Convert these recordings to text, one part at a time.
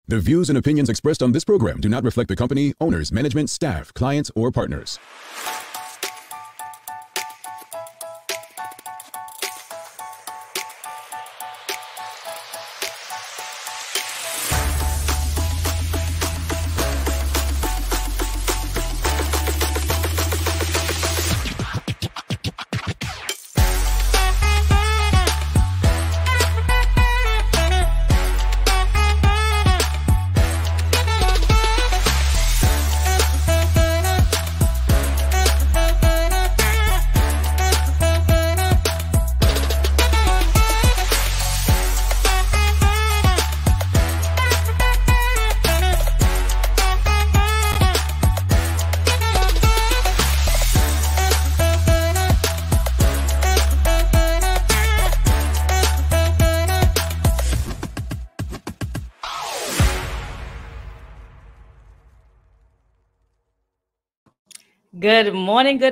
The views and opinions expressed on this program do not reflect the company, owners, management, staff, clients, or partners. Good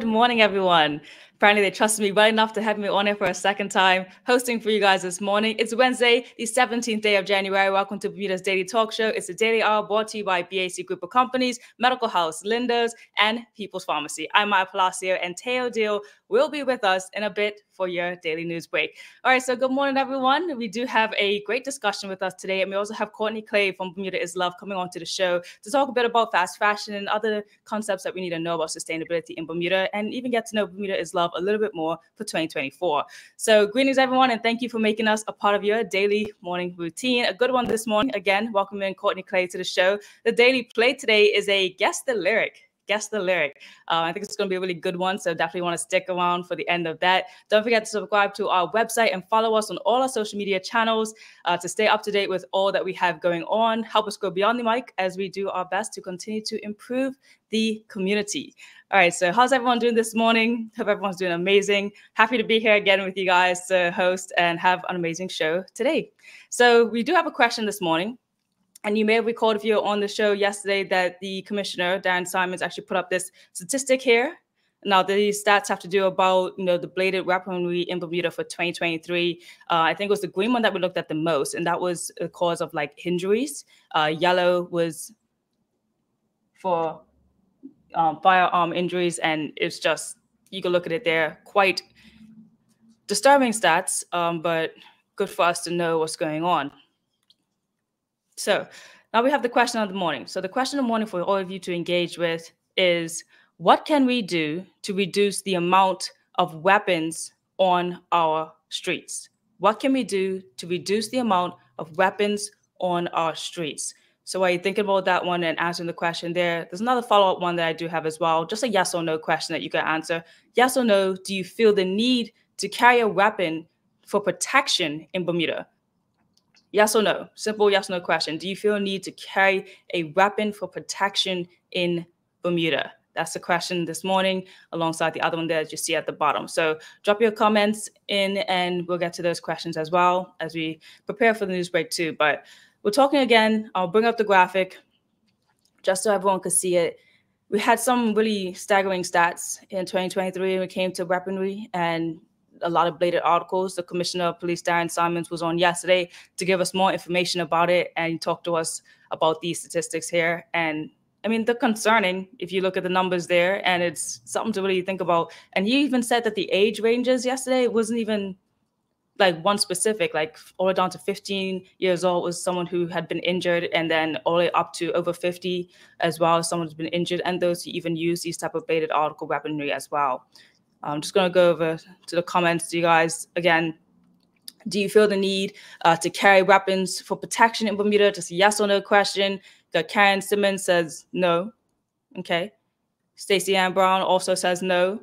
morning, everyone. Apparently, they trusted me well enough to have me on here for a second time, hosting for you guys this morning. It's Wednesday, the 17th day of January. Welcome to Bermuda's Daily Talk Show. It's a daily hour brought to you by BAC Group of Companies, Medical House, Linda's, and People's Pharmacy. I'm Maya Palacio, and Teo Deal will be with us in a bit for your daily news break. All right, so good morning, everyone. We do have a great discussion with us today, and we also have Courtney from Bermuda is Love coming onto the show to talk a bit about fast fashion and other concepts that we need to know about sustainability in Bermuda, and even get to know Bermuda is Love a little bit more for 2024. So greetings, everyone, and thank you for making us a part of your daily morning routine. A good one this morning. Again, welcoming Courtney to the show. The daily play today is a Guess the Lyric. I think it's going to be a really good one, so definitely want to stick around for the end of that. Don't forget to subscribe to our website and follow us on all our social media channels to stay up to date with all that we have going on. Help us go beyond the mic as we do our best to continue to improve the community. All right, so how's everyone doing this morning? Hope everyone's doing amazing. Happy to be here again with you guys to host and have an amazing show today. So we do have a question this morning. And you may have recalled if you were on the show yesterday that the commissioner, Darren Simons, actually put up this statistic here. Now, these stats have to do about, the bladed weaponry in Bermuda for 2023. I think it was the green one that we looked at the most, and that was a cause of injuries. Yellow was for firearm injuries, and it's just, you can look at it there, quite disturbing stats, but good for us to know what's going on. So now we have the question of the morning. So the question of the morning for all of you to engage with is, what can we do to reduce the amount of weapons on our streets? What can we do to reduce the amount of weapons on our streets? So while you're thinking about that one and answering the question there's another follow-up one that I do have as well. Just a yes or no question that you can answer. Yes or no, do you feel the need to carry a weapon for protection in Bermuda? Yes or no? Simple yes or no question. Do you feel a need to carry a weapon for protection in Bermuda? That's the question this morning, alongside the other one there that you see at the bottom. So drop your comments in, and we'll get to those questions as well as we prepare for the news break too. But we're talking again. I'll bring up the graphic just so everyone could see it. We had some really staggering stats in 2023 when it came to weaponry and a lot of bladed articles. The Commissioner of Police, Darren Simons, was on yesterday to give us more information about it, and he talked to us about these statistics here. And I mean, they're concerning if you look at the numbers there, and it's something to really think about. And he even said that the age ranges yesterday wasn't even one specific, all the way down to 15 years old was someone who had been injured, and then all the way up to over 50 as well as someone who's been injured, and those who even use these type of bladed article weaponry as well. I'm just going to go over to the comments. Do you guys, again, do you feel the need to carry weapons for protection in Bermuda? Just a yes or no question. Got Karen Simmons says no. Okay. Stacey Ann Brown also says no.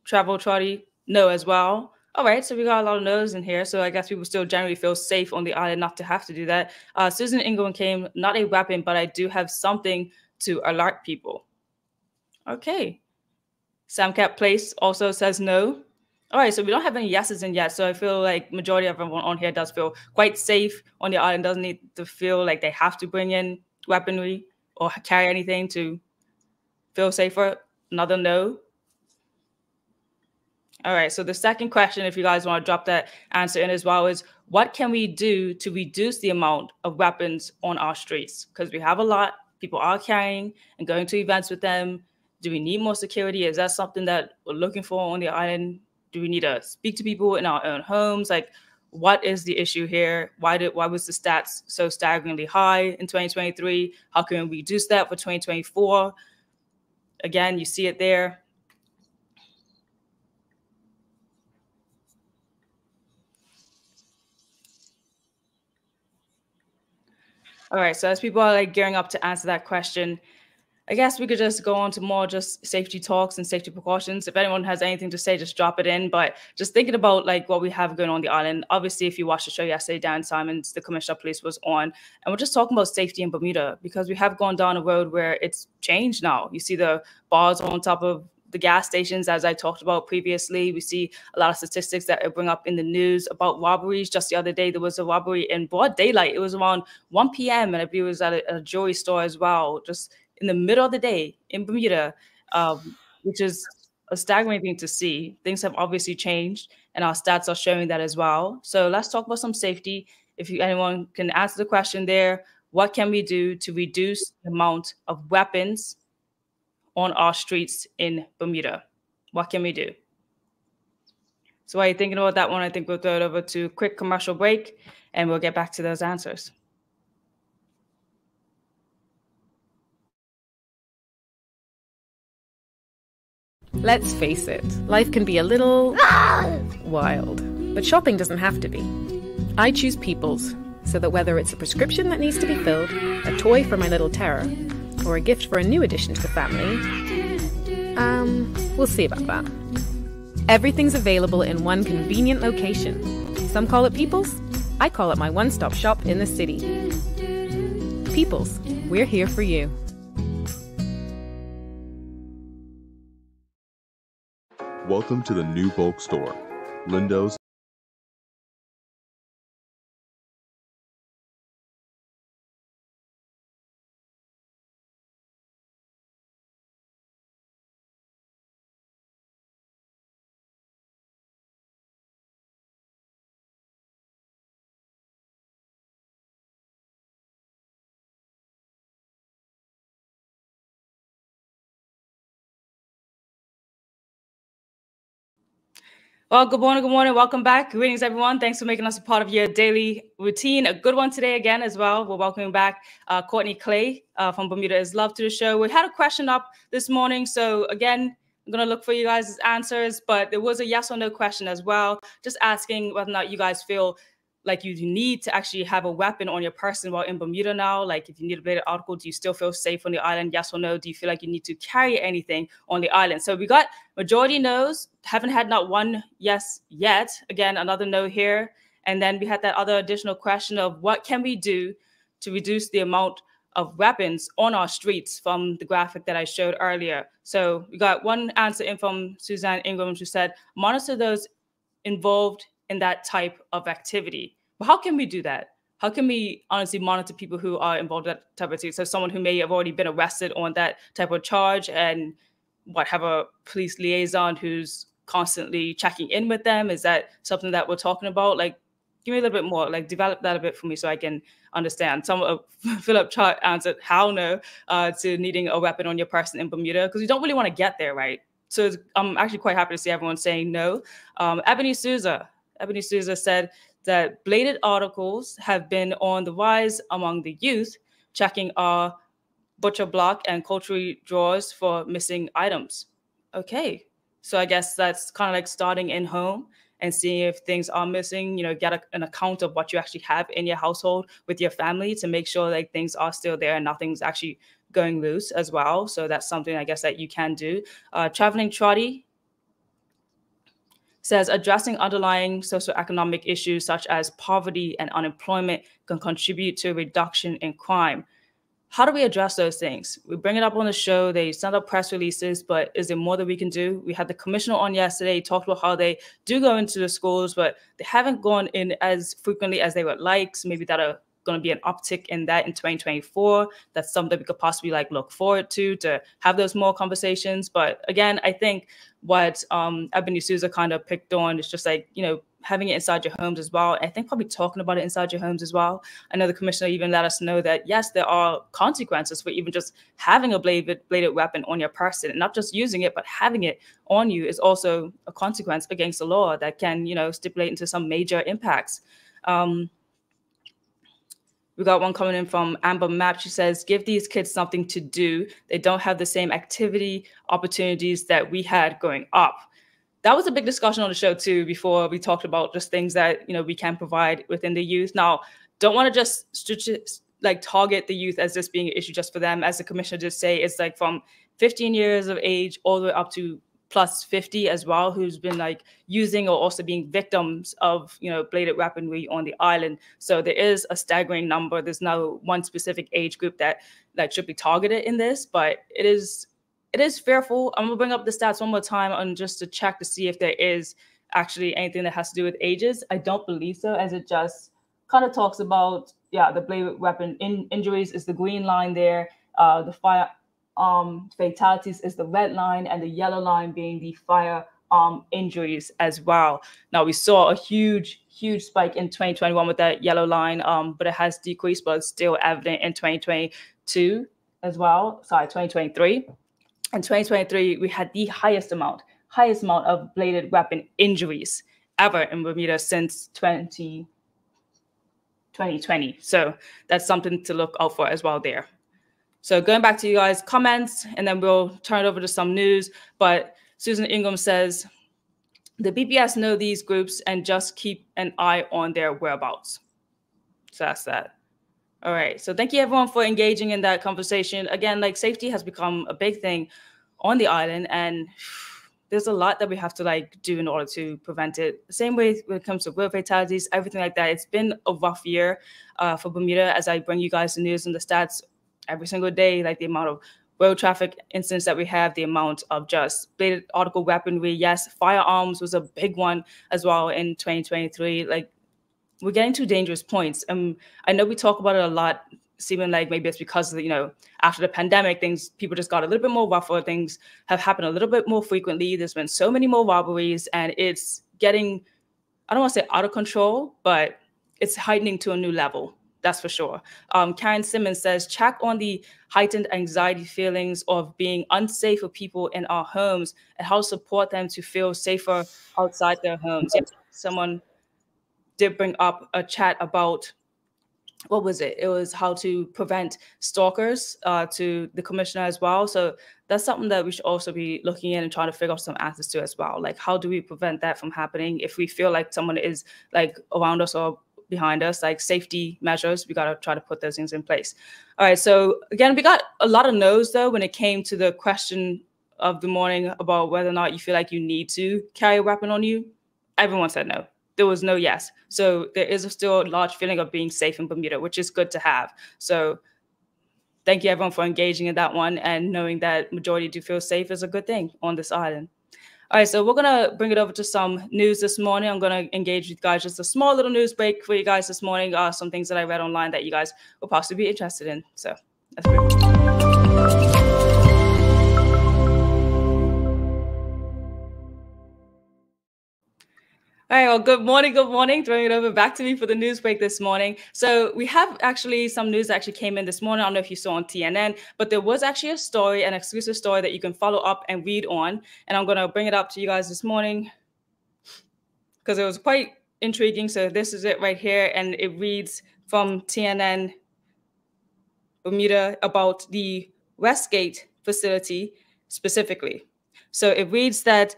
Travel Trotty, no as well. All right, so we got a lot of no's in here. So I guess people still generally feel safe on the island not to have to do that. Susan Ingram came, not a weapon, but I do have something to alert people. Okay. Samcat Place also says no. All right, so we don't have any yeses in yet. So I feel like majority of everyone on here does feel quite safe on the island, doesn't need to feel like they have to bring in weaponry or carry anything to feel safer. Another no. All right, so the second question, if you guys want to drop that answer in as well, is What can we do to reduce the amount of weapons on our streets? Because we have a lot. People are carrying and going to events with them. Do we need more security? Is that something that we're looking for on the island? Do we need to speak to people in our own homes? Like, what is the issue here? Why was the stats so staggeringly high in 2023? How can we reduce that for 2024? Again, you see it there. All right, so as people are like gearing up to answer that question, I guess we could just go on to more just safety talks and safety precautions. If anyone has anything to say, just drop it in. But just thinking about like what we have going on the island. Obviously, if you watched the show yesterday, Dan Simons, the commissioner of police, was on, and we're just talking about safety in Bermuda because we have gone down a road where it's changed now. You see the bars on top of the gas stations, as I talked about previously. We see a lot of statistics that I bring up in the news about robberies. Just the other day, there was a robbery in broad daylight. It was around 1 p.m. and I believe it was at a jewelry store as well, just in the middle of the day in Bermuda, which is a staggering thing to see. Things have obviously changed, and our stats are showing that as well. So let's talk about some safety. If anyone can answer the question there, what can we do to reduce the amount of weapons on our streets in Bermuda? What can we do? So while you're thinking about that one, I think we'll throw it over to a quick commercial break, and we'll get back to those answers. Let's face it, life can be a little wild, but shopping doesn't have to be. I choose People's, so that whether it's a prescription that needs to be filled, a toy for my little terror, or a gift for a new addition to the family, we'll see about that. Everything's available in one convenient location. Some call it People's, I call it my one-stop shop in the city. People's, we're here for you. Welcome to the new bulk store, Lindo's. Well, good morning, good morning. Welcome back. Greetings, everyone. Thanks for making us a part of your daily routine. A good one today again as well. We're welcoming back Courtney Clay from Bermuda is Love to the show. We had a question up this morning. So again, I'm going to look for you guys' answers, but there was a yes or no question as well. Just asking whether or not you guys feel like you need to actually have a weapon on your person while in Bermuda now. Like if you need a bladed article, do you still feel safe on the island? Yes or no? Do you feel like you need to carry anything on the island? So we got majority no's, haven't had not one yes yet. Again, another no here. And then we had that other additional question of what can we do to reduce the amount of weapons on our streets from the graphic that I showed earlier. So we got one answer in from Suzanne Ingram, who said, monitor those involved in that type of activity. But how can we do that? How can we honestly monitor people who are involved in that type of activity? So someone who may have already been arrested on that type of charge and have a police liaison who's constantly checking in with them? Is that something that we're talking about? Like, give me a little bit more, like develop that a bit for me so I can understand. Philip answered how no to needing a weapon on your person in Bermuda, because you don't really want to get there, right? So I'm actually quite happy to see everyone saying no. Ebony Souza said that bladed articles have been on the rise among the youth, checking our butcher block and culturally drawers for missing items. Okay, so I guess that's kind of like starting in home and seeing if things are missing, get an account of what you actually have in your household with your family to make sure like things are still there and nothing's actually going loose as well. So that's something I guess that you can do. Traveling Trotty says addressing underlying socioeconomic issues such as poverty and unemployment can contribute to a reduction in crime. How do we address those things? We bring it up on the show. They send out press releases, but is there more that we can do? We had the commissioner on yesterday, talked about how they do go into the schools, but they haven't gone in as frequently as they would like. So maybe that going to be an uptick in that in 2024. That's something we could possibly like look forward to have those more conversations. But again, I think what Ebony Souza kind of picked on is just like, having it inside your homes as well. I think probably talking about it inside your homes as well. I know the commissioner even let us know that, yes, there are consequences for even just having a bladed weapon on your person, and not just using it, but having it on you is also a consequence against the law that can, stipulate into some major impacts. We got one coming in from Amber Map. She says, give these kids something to do. They don't have the same activity opportunities that we had growing up. That was a big discussion on the show too, before we talked about just things that, we can provide within the youth. Now, don't want to just like target the youth as this being an issue just for them. As the commissioner did say, it's like from 15 years of age all the way up to plus 50 as well, who's been like using or also being victims of, bladed weaponry on the island. So there is a staggering number. There's no one specific age group that should be targeted in this, but it is fearful. I'm gonna bring up the stats one more time on just to check to see if there is actually anything that has to do with ages. I don't believe so, as it just kind of talks about, the bladed weapon injuries is the green line there. The firearm fatalities is the red line, and the yellow line being the firearm injuries as well. Now, we saw a huge spike in 2021 with that yellow line, but it has decreased, but it's still evident in 2022 as well. Sorry, 2023. In 2023, we had the highest amount of bladed weapon injuries ever in Bermuda since 2020. So that's something to look out for as well there. So going back to you guys' comments, and then we'll turn it over to some news. But Susan Ingham says, the BPS know these groups and just keep an eye on their whereabouts. So that's that. All right. So thank you, everyone, for engaging in that conversation. Again, like, safety has become a big thing on the island, and there's a lot that we have to do in order to prevent it. The same way when it comes to road fatalities, everything like that. It's been a rough year for Bermuda, as I bring you guys the news and the stats every single day, like the amount of road traffic incidents that we have, the amount of just bladed article weaponry. Yes, firearms was a big one as well in 2023. We're getting to dangerous points. I know we talk about it a lot, seeming like maybe it's because of, after the pandemic, people just got a little bit more rougher. Things have happened a little bit more frequently. There's been so many more robberies, and it's getting, I don't want to say out of control, but it's heightening to a new level. That's for sure. Karen Simmons says, check on the heightened anxiety feelings of being unsafe for people in our homes and how to support them to feel safer outside their homes. Yeah, someone did bring up a chat about, what was it? It was how to prevent stalkers to the commissioner as well. So that's something that we should also be looking in and trying to figure out some answers to as well. Like, how do we prevent that from happening? If we feel like someone is around us or behind us, safety measures, we got to try to put those things in place. All right. So again, we got a lot of no's though when it came to the question of the morning about whether or not you feel like you need to carry a weapon on you. Everyone said no. There was no yes. So there is still a large feeling of being safe in Bermuda, which is good to have. So thank you, everyone, for engaging in that one, and knowing that majority do feel safe is a good thing on this island. All right, so we're going to bring it over to some news this morning. I'm going to engage with you guys, just a small little news break for you guys this morning. Some things that I read online that you guys will possibly be interested in. So let's bring it. All right, well, good morning. Throwing it over back to me for the news break this morning. So we have actually some news that actually came in this morning. I don't know if you saw on TNN, but there was actually a story, an exclusive story that you can follow up and read on. And I'm going to bring it up to you guys this morning because it was quite intriguing. So this is it right here. And it reads from TNN Bermuda about the Westgate facility specifically. So it reads that,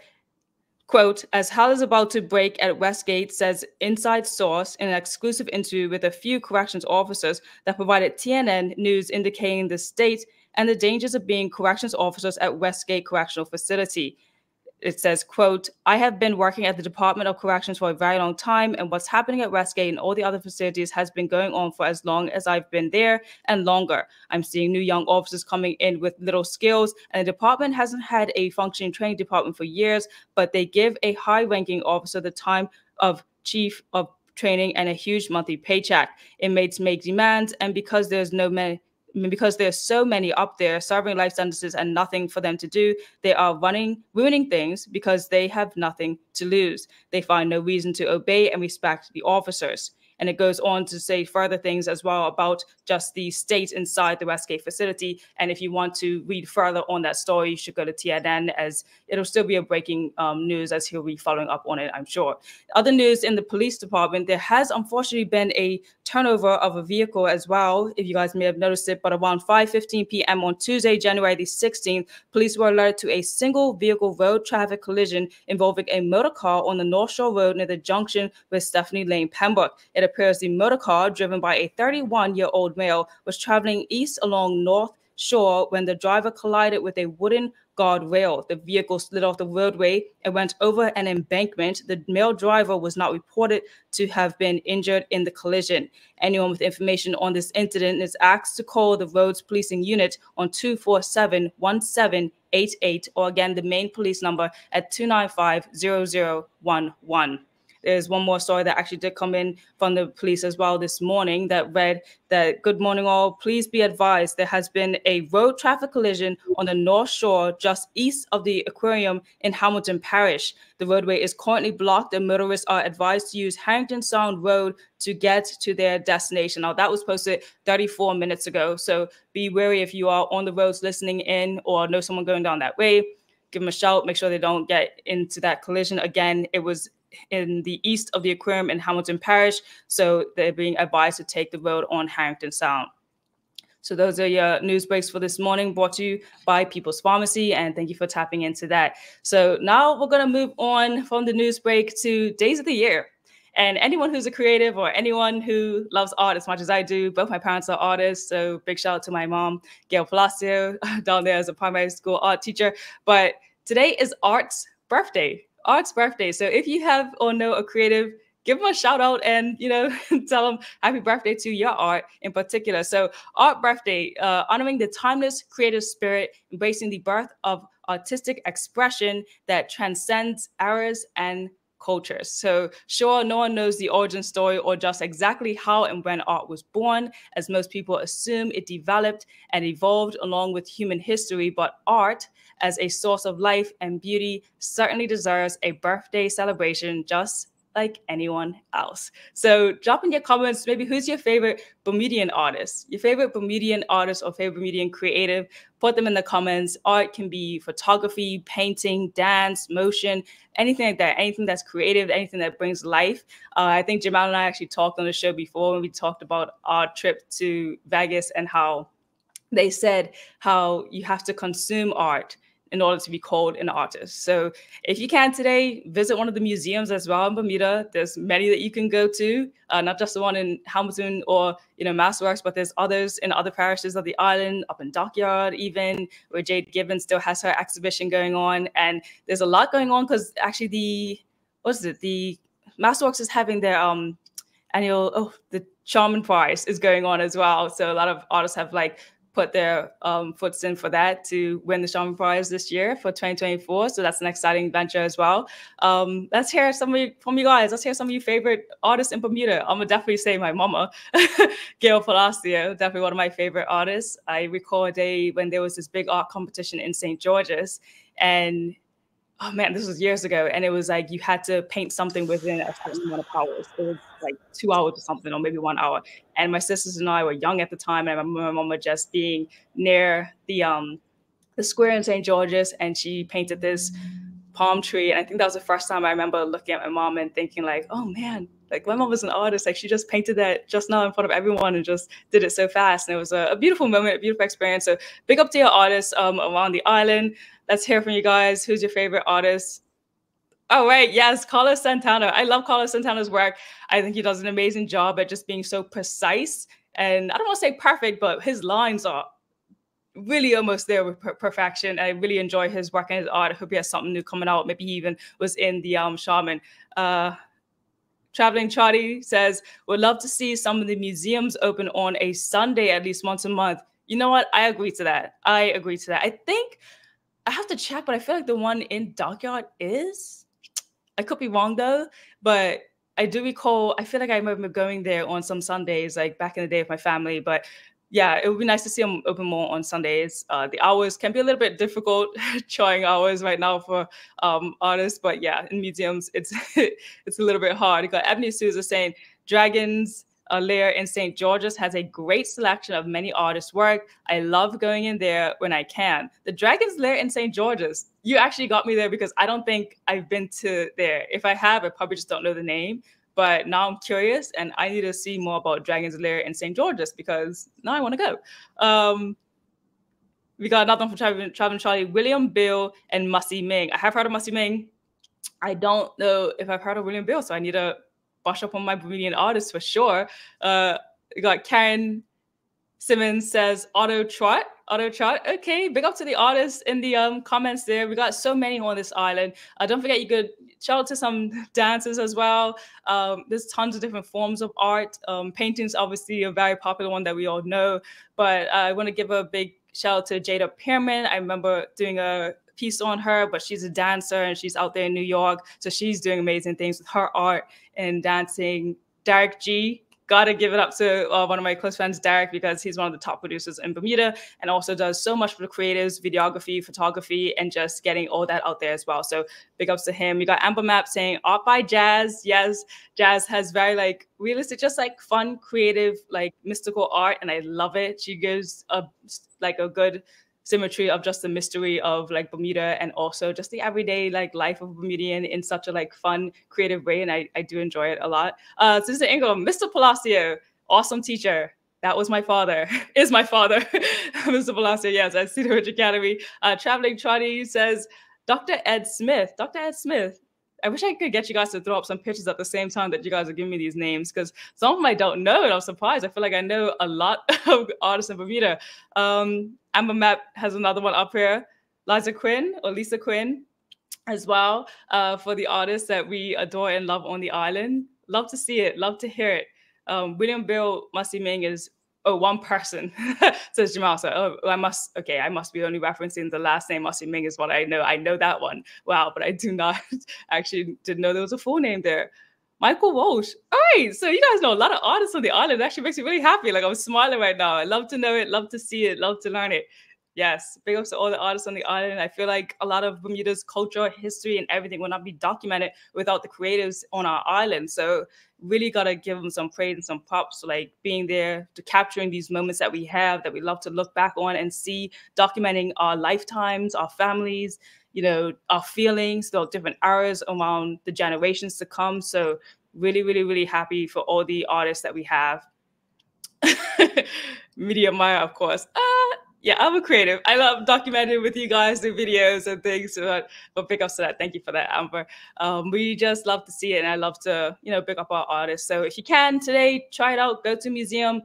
quote, as hell is about to break at Westgate, says inside source in an exclusive interview with a few corrections officers that provided TNN news, indicating the state and the dangers of being corrections officers at Westgate Correctional Facility. It says, quote, I have been working at the Department of Corrections for a very long time, and what's happening at Westgate and all the other facilities has been going on for as long as I've been there and longer. I'm seeing new young officers coming in with little skills, and the department hasn't had a functioning training department for years, but they give a high-ranking officer the time of chief of training, and a huge monthly paycheck. Inmates make demands, and because there's so many up there serving life sentences and nothing for them to do, they are ruining things because they have nothing to lose. They find no reason to obey and respect the officers. And it goes on to say further things as well about just the state inside the Westgate facility. And if you want to read further on that story, you should go to TNN, as it'll still be a breaking news, as he'll be following up on it, I'm sure. Other news in the police department, there has unfortunately been a turnover of a vehicle as well, if you guys may have noticed it, but around 5:15 p.m. on Tuesday, January the 16th, police were alerted to a single vehicle road traffic collision involving a motor car on the North Shore Road near the junction with Stephanie Lane, Pembroke. It appears the motor car, driven by a 31-year-old male, was traveling east along North Shore when the driver collided with a wooden guardrail. The vehicle slid off the roadway and went over an embankment. The male driver was not reported to have been injured in the collision. Anyone with information on this incident is asked to call the Roads Policing Unit on 247-1788, or again, the main police number at 295-0011. There's one more story that actually did come in from the police as well this morning that read that, "Good morning all, please be advised there has been a road traffic collision on the North Shore just east of the aquarium in Hamilton Parish. The roadway is currently blocked and motorists are advised to use Harrington Sound Road to get to their destination." Now that was posted 34 minutes ago, so be wary if you are on the roads listening in or know someone going down that way. Give them a shout, make sure they don't get into that collision. Again, it was in the east of the aquarium in Hamilton Parish, so they're being advised to take the road on Harrington Sound. So those are your news breaks for this morning, brought to you by People's Pharmacy, and thank you for tapping into that. So now we're going to move on from the news break to days of the year. And anyone who's a creative or anyone who loves art as much as I do, both my parents are artists, so big shout out to my mom, Gail Palacio, down there as a primary school art teacher. But today is Art's birthday. Art's birthday. So if you have or know a creative, give them a shout out and, tell them happy birthday to your art in particular. So Art Birthday, honoring the timeless creative spirit, embracing the birth of artistic expression that transcends eras and cultures. So sure, no one knows the origin story or just exactly how and when art was born, as most people assume it developed and evolved along with human history, but art as a source of life and beauty certainly deserves a birthday celebration just like anyone else. So drop in your comments, maybe who's your favorite Bermudian artist? Your favorite Bermudian artist or favorite Bermudian creative? Put them in the comments. Art can be photography, painting, dance, motion, anything like that, anything that's creative, anything that brings life. I think Jamal and I actually talked on the show before when we talked about our trip to Vegas and how they said how you have to consume art in order to be called an artist. So if you can today, visit one of the museums as well in Bermuda. There's many that you can go to, not just the one in Hamilton or, Masterworks, but there's others in other parishes of the island, up in Dockyard even, where Jade Gibbons still has her exhibition going on. And there's a lot going on because actually the Masterworks is having their annual, the Charmin Prize is going on as well. So a lot of artists have put their foots in for that to win the Charmin Prize this year for 2024. So that's an exciting venture as well. Let's hear from you guys. Let's hear some of your favorite artists in Bermuda. I'm gonna definitely say my mama, Gail Palacio, definitely one of my favorite artists. I recall a day when there was this big art competition in St. George's, and oh man, this was years ago. And it was like you had to paint something within a certain amount of hours. It was like 2 hours or something, or maybe 1 hour. And my sisters and I were young at the time. And I remember my mama just being near the square in St. George's, and she painted this palm tree. And I think that was the first time I remember looking at my mom and thinking oh man, my mom was an artist. She just painted that just now in front of everyone and just did it so fast. And it was a beautiful moment, a beautiful experience. So big up to your artists around the island. Let's hear from you guys. Who's your favorite artist? Oh, right. Yes, Carlos Santana. I love Carlos Santana's work. I think he does an amazing job at just being so precise. And I don't want to say perfect, but his lines are really almost there with perfection. I really enjoy his work and his art. I hope he has something new coming out. Maybe he even was in the Shaman. Traveling Charlie says, would love to see some of the museums open on a Sunday at least once a month. You know what? I agree to that. I think I have to check, but I feel like the one in Dockyard is. I could be wrong though, but I do recall, I feel like I remember going there on some Sundays, like back in the day with my family. But yeah, it would be nice to see them open more on Sundays. The hours can be a little bit difficult, trying hours right now for artists. But yeah, in museums, it's it's a little bit hard. You got Ebony Souza saying Dragons Lair in St. George's has a great selection of many artists' work. I love going in there when I can. The Dragons Lair in St. George's, you actually got me there because I don't think I've been to there. If I have, I probably just don't know the name. But now I'm curious and I need to see more about Dragon's Lair in St. George's because now I want to go. We got another one from Traveling Charlie, William Bill and Mussy Ming. I have heard of Mussy Ming. I don't know if I've heard of William Bill, so I need to brush up on my Bermudian artists for sure. We got Karen Simmons says Auto Trot. Okay, big up to the artists in the comments there. We got so many on this island. Don't forget, you could shout out to some dancers as well. There's tons of different forms of art. Paintings, obviously, a very popular one that we all know. But I want to give a big shout out to Jada Pearman. I remember doing a piece on her, but she's a dancer and she's out there in New York. So she's doing amazing things with her art and dancing. Derek G, gotta give it up to one of my close friends, Derek, because he's one of the top producers in Bermuda and also does so much for the creatives, videography, photography, and just getting all that out there as well. So big ups to him. We got Amber Map saying art by Jazz. Yes, Jazz has very like realistic, just like fun, creative, like mystical art, and I love it. She gives a good symmetry of just the mystery of like Bermuda and also just the everyday like life of Bermudian in such a like fun, creative way. And I do enjoy it a lot. Sister Ingram, Mr. Palacio, awesome teacher. That was my father, is my father, Mr. Palacio. Yes, at Cedar Ridge Academy. Traveling Trotty says, Dr. Ed Smith. Dr. Ed Smith. I wish I could get you guys to throw up some pictures at the same time that you guys are giving me these names because some of them I don't know and I'm surprised. I feel like I know a lot of artists in Bermuda. Amber Map has another one up here. Lisa Quinn as well for the artists that we adore and love on the island. Love to see it. Love to hear it. William Bill Mussy Ming is one person, says Jamal. So I must be only referencing the last name. Mussy Ming is what I know. I know that one. Wow, but I do not actually didn't know there was a full name there. Michael Walsh. All right, so you guys know a lot of artists on the island. It actually makes me really happy. Like I'm smiling right now. I love to know it, love to see it, love to learn it. Yes, big ups to all the artists on the island. I feel like a lot of Bermuda's culture, history, and everything will not be documented without the creatives on our island. So really got to give them some praise and some props for like being there, to capturing these moments that we have, that we love to look back on and see, documenting our lifetimes, our families, you know, our feelings, the different eras around the generations to come. So really, really, really happy for all the artists that we have. Media Maya, of course. Yeah, I'm a creative. I love documenting with you guys, the videos and things. But big ups to that. Thank you for that, Amber. We just love to see it, and I love to, you know, pick up our artists. So if you can today, try it out. Go to a museum,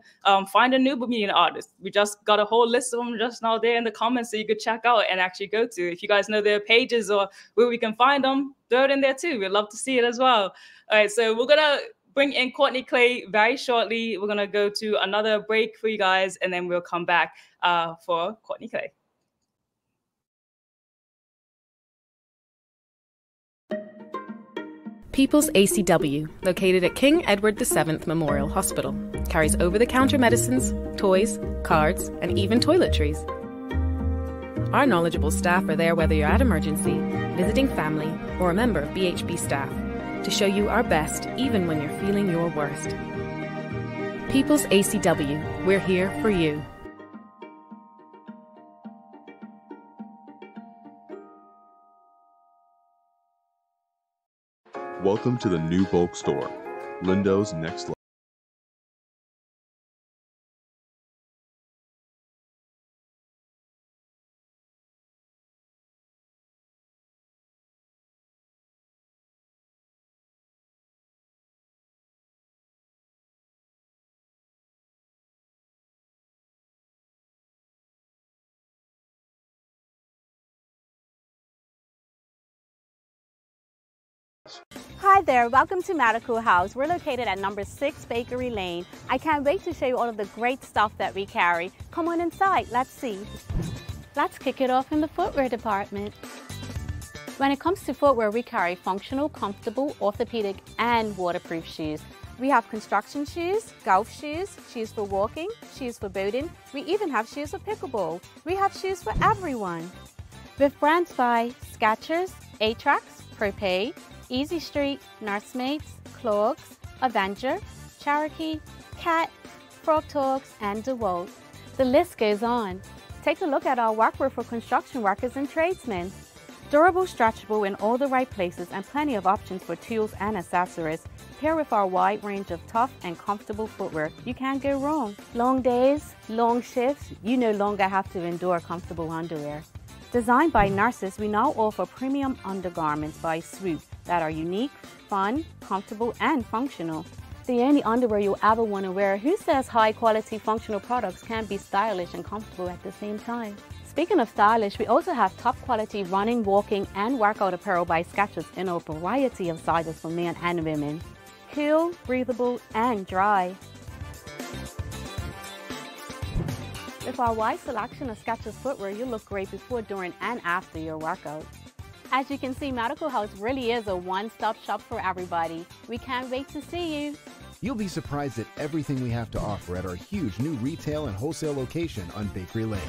find a new Bermudian artist. We just got a whole list of them just now there in the comments, so you could check out and actually go to. If you guys know their pages or where we can find them, throw it in there too. We'd love to see it as well. All right, so we're gonna bring in Courtney Clay very shortly. We're gonna go to another break for you guys, and then we'll come back for Courtney Clay. People's ACW, located at King Edward VII Memorial Hospital, carries over-the-counter medicines, toys, cards, and even toiletries. Our knowledgeable staff are there whether you're at emergency, visiting family, or a member of BHB staff, to show you our best even when you're feeling your worst. People's ACW, we're here for you. Welcome to the new bulk store, Lindo's Next Level. Hi there, welcome to Medical House. We're located at number 6 Bakery Lane. I can't wait to show you all of the great stuff that we carry. Come on inside, let's see. Let's kick it off in the footwear department. When it comes to footwear, we carry functional, comfortable, orthopedic, and waterproof shoes. We have construction shoes, golf shoes, shoes for walking, shoes for boating. We even have shoes for pickleball. We have shoes for everyone. With brands by Skechers, Atrax, Propay, Easy Street, Nursemates, Clogs, Avenger, Cherokee, Cat, Frog Talks, and DeWalt. The list goes on. Take a look at our workwear for construction workers and tradesmen. Durable, stretchable in all the right places, and plenty of options for tools and accessories. Paired with our wide range of tough and comfortable footwear, you can't go wrong. Long days, long shifts, you no longer have to endure comfortable underwear. Designed by nurses, we now offer premium undergarments by Swoop that are unique, fun, comfortable, and functional. The only underwear you'll ever want to wear. Who says high-quality functional products can't be stylish and comfortable at the same time? Speaking of stylish, we also have top-quality running, walking, and workout apparel by Skechers in a variety of sizes for men and women. Cool, breathable, and dry. With our wide selection of Skechers footwear, you'll look great before, during, and after your workout. As you can see, Medical House really is a one-stop shop for everybody. We can't wait to see you. You'll be surprised at everything we have to offer at our huge new retail and wholesale location on Bakery Lane.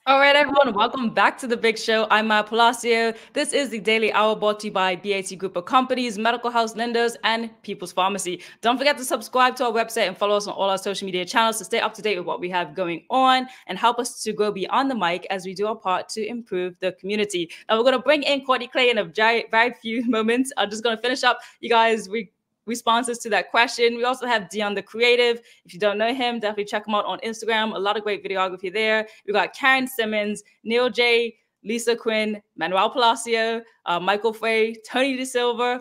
All right, everyone, welcome back to The Big Show. I'm Maya Palacio. This is the Daily Hour brought to you by BAT Group of Companies, Medical House Lenders, and People's Pharmacy. Don't forget to subscribe to our website and follow us on all our social media channels to stay up to date with what we have going on and help us to go beyond the mic as we do our part to improve the community. Now, we're going to bring in Courtney Clay in a very few moments. I'm just going to finish up, you guys. Responses to that question. We also have Dion the Creative. If you don't know him, definitely check him out on Instagram. A lot of great videography there. We got Karen Simmons, Neil J, Lisa Quinn, Manuel Palacio, Michael Frey, Tony De Silva.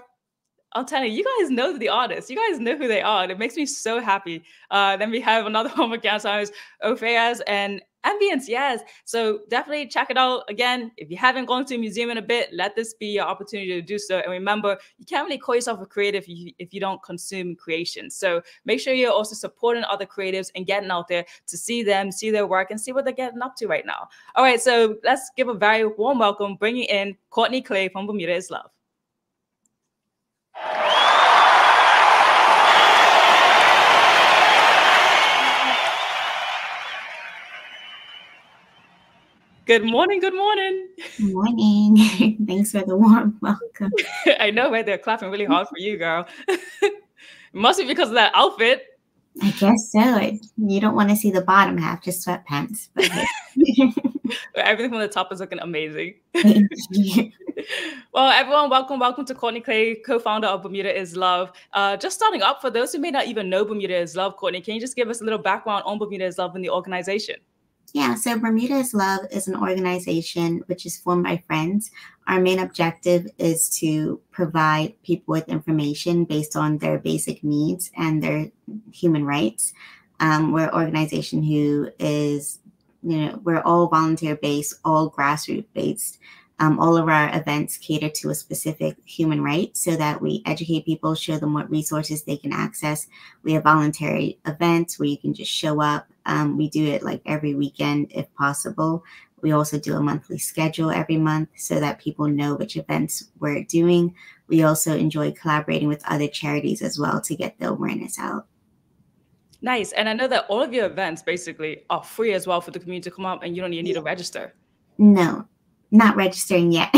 I'm telling you, you guys know the artists. You guys know who they are. And it makes me so happy. Then we have another one with Cansars, Opheas, and Ambience, yes. So definitely check it out. Again, if you haven't gone to a museum in a bit, let this be your opportunity to do so. And remember, you can't really call yourself a creative if you don't consume creation. So make sure you're also supporting other creatives and getting out there to see them, see their work, and see what they're getting up to right now. All right, so let's give a very warm welcome, bringing in Courtney Clay from Bermuda is Love. Good morning. Good morning. Good morning. Thanks for the warm welcome. I know, right? They're clapping really hard for you, girl. It must be because of that outfit. I guess so. You don't want to see the bottom half, just sweatpants. But everything from the top is looking amazing. Well, everyone, welcome to Courtney Clay, co-founder of Bermuda is Love. Just starting up, for those who may not even know Bermuda is Love, Courtney, can you just give us a little background on Bermuda is Love and the organization? Yeah, so Bermuda is Love is an organization which is formed by friends. Our main objective is to provide people with information based on their basic needs and their human rights. We're an organization who is, we're all volunteer-based, all grassroots-based. All of our events cater to a specific human right so that we educate people, show them what resources they can access. We have voluntary events where you can just show up. We do it like every weekend if possible. We also do a monthly schedule every month so that people know which events we're doing. We also enjoy collaborating with other charities as well to get the awareness out. Nice. And I know that all of your events basically are free as well for the community to come up, and you don't even need to register. No. Not registering yet,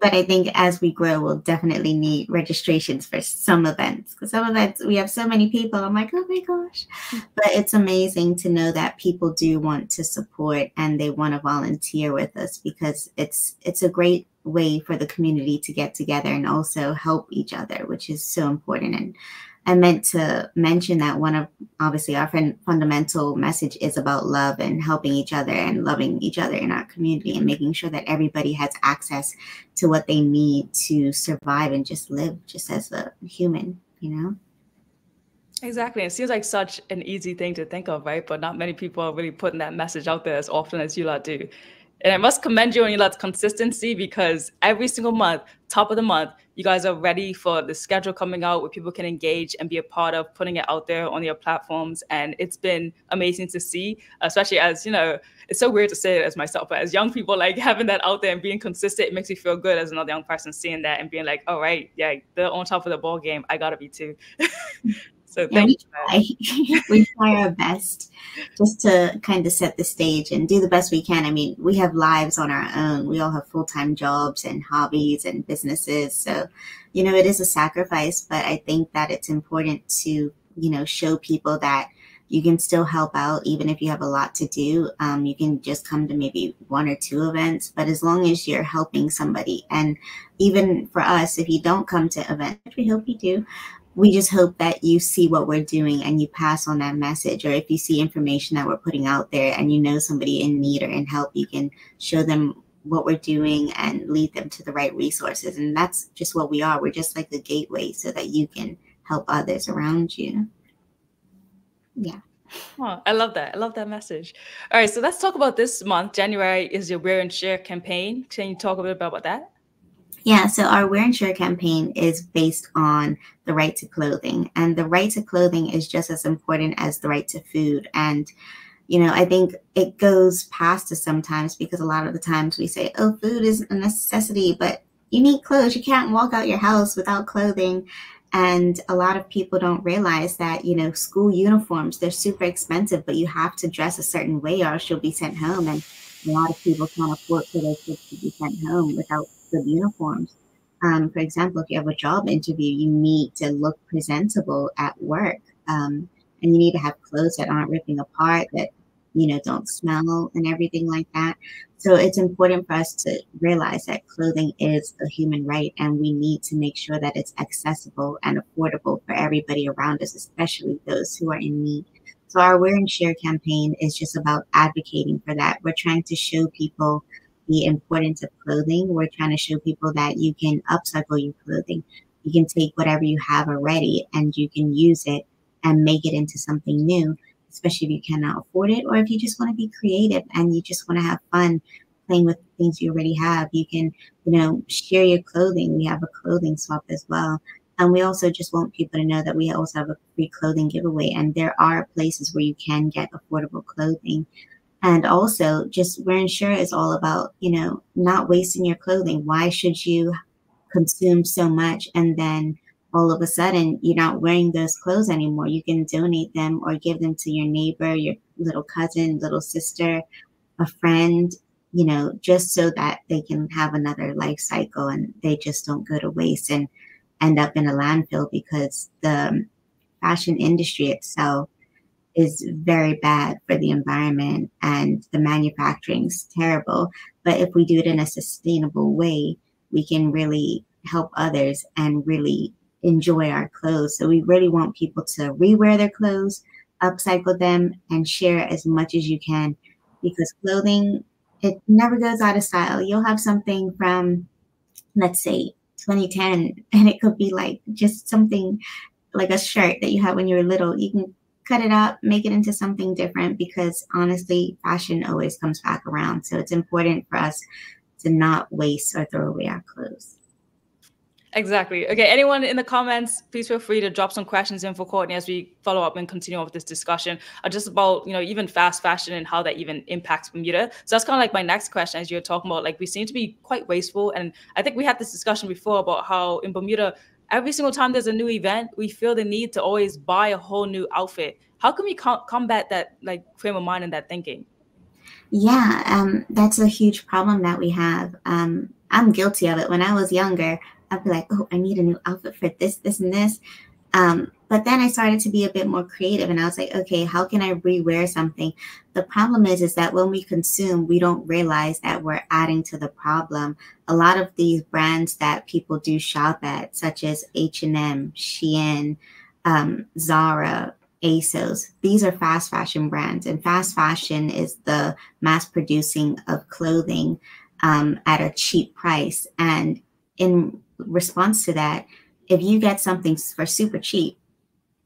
but I think as we grow, we'll definitely need registrations for some events. Because some events, we have so many people. I'm like, oh my gosh. But it's amazing to know that people do want to support and they want to volunteer with us, because it's a great way for the community to get together and also help each other, which is so important. And I meant to mention that one of, obviously, our fundamental message is about love and helping each other and loving each other in our community and making sure that everybody has access to what they need to survive and just live just as a human, Exactly. It seems like such an easy thing to think of, right? But not many people are really putting that message out there as often as you lot do. And I must commend you on your consistency, because every single month, top of the month, you guys are ready for the schedule coming out where people can engage and be a part of putting it out there on your platforms. And it's been amazing to see, especially as, you know, it's so weird to say it as myself, but as young people, like having that out there and being consistent, it makes me feel good as another young person seeing that and being like, all right, yeah, they're on top of the ball game. I got to be too. So thank you. We try our best just to kind of set the stage and do the best we can. I mean, we have lives on our own. We all have full-time jobs and hobbies and businesses. So, you know, it is a sacrifice, but I think that it's important to, you know, show people that you can still help out even if you have a lot to do. You can just come to maybe 1 or 2 events, but as long as you're helping somebody, and even for us, if you don't come to events, which we hope you do, we just hope that you see what we're doing and you pass on that message. Or if you see information that we're putting out there and you know somebody in need or in help, you can show them what we're doing and lead them to the right resources. And that's just what we are. We're just like the gateway so that you can help others around you. Yeah. Oh, I love that. I love that message. All right, so let's talk about this month. January is your Wear and Share campaign. Can you talk a bit about that? Yeah, so our Wear and Share campaign is based on the right to clothing. And the right to clothing is just as important as the right to food. And, you know, I think it goes past us sometimes, because a lot of the times we say, oh, food is a necessity, but you need clothes. You can't walk out your house without clothing. And a lot of people don't realize that, you know, school uniforms, they're super expensive, but you have to dress a certain way or else you'll be sent home. And a lot of people can't afford for their kids to be sent home without good uniforms. For example, if you have a job interview, you need to look presentable at work. And you need to have clothes that aren't ripping apart, that, you know, don't smell and everything like that. So it's important for us to realize that clothing is a human right, and we need to make sure that it's accessible and affordable for everybody around us, especially those who are in need. So our Wear and Share campaign is just about advocating for that. We're trying to show people the importance of clothing. We're trying to show people that you can upcycle your clothing. You can take whatever you have already and you can use it and make it into something new, especially if you cannot afford it, or if you just want to be creative and you just want to have fun playing with things you already have. You can, you know, share your clothing. We have a clothing swap as well. And we also just want people to know that we also have a free clothing giveaway. And there are places where you can get affordable clothing. And also, just Wear and Share is all about, you know, not wasting your clothing. Why should you consume so much and then all of a sudden you're not wearing those clothes anymore? You can donate them or give them to your neighbor, your little cousin, little sister, a friend, you know, just so that they can have another life cycle and they just don't go to waste and end up in a landfill, because the fashion industry itself is very bad for the environment and the manufacturing's terrible. But if we do it in a sustainable way, we can really help others and really enjoy our clothes. So we really want people to rewear their clothes, upcycle them, and share as much as you can, because clothing, it never goes out of style. You'll have something from, let's say, 2010, and it could be like just something like a shirt that you had when you were little. You can cut it up, make it into something different, because honestly, fashion always comes back around. So it's important for us to not waste or throw away our clothes. Exactly. Okay, anyone in the comments, please feel free to drop some questions in for Courtney as we follow up and continue on with this discussion just about, you know, even fast fashion and how that even impacts Bermuda. So that's kind of like my next question, as you're talking about, like, we seem to be quite wasteful. And I think we had this discussion before about how in Bermuda, every single time there's a new event, we feel the need to always buy a whole new outfit. How can we combat that, like, frame of mind and that thinking? Yeah, that's a huge problem that we have. I'm guilty of it. When I was younger, I'd be like, oh, I need a new outfit for this, this, and this. But then I started to be a bit more creative, and I was like, okay, how can I rewear something? The problem is that when we consume, we don't realize that we're adding to the problem. A lot of these brands that people do shop at, such as H&M, Shein, Zara, ASOS, these are fast fashion brands, and fast fashion is the mass producing of clothing at a cheap price. And in response to that, if you get something for super cheap,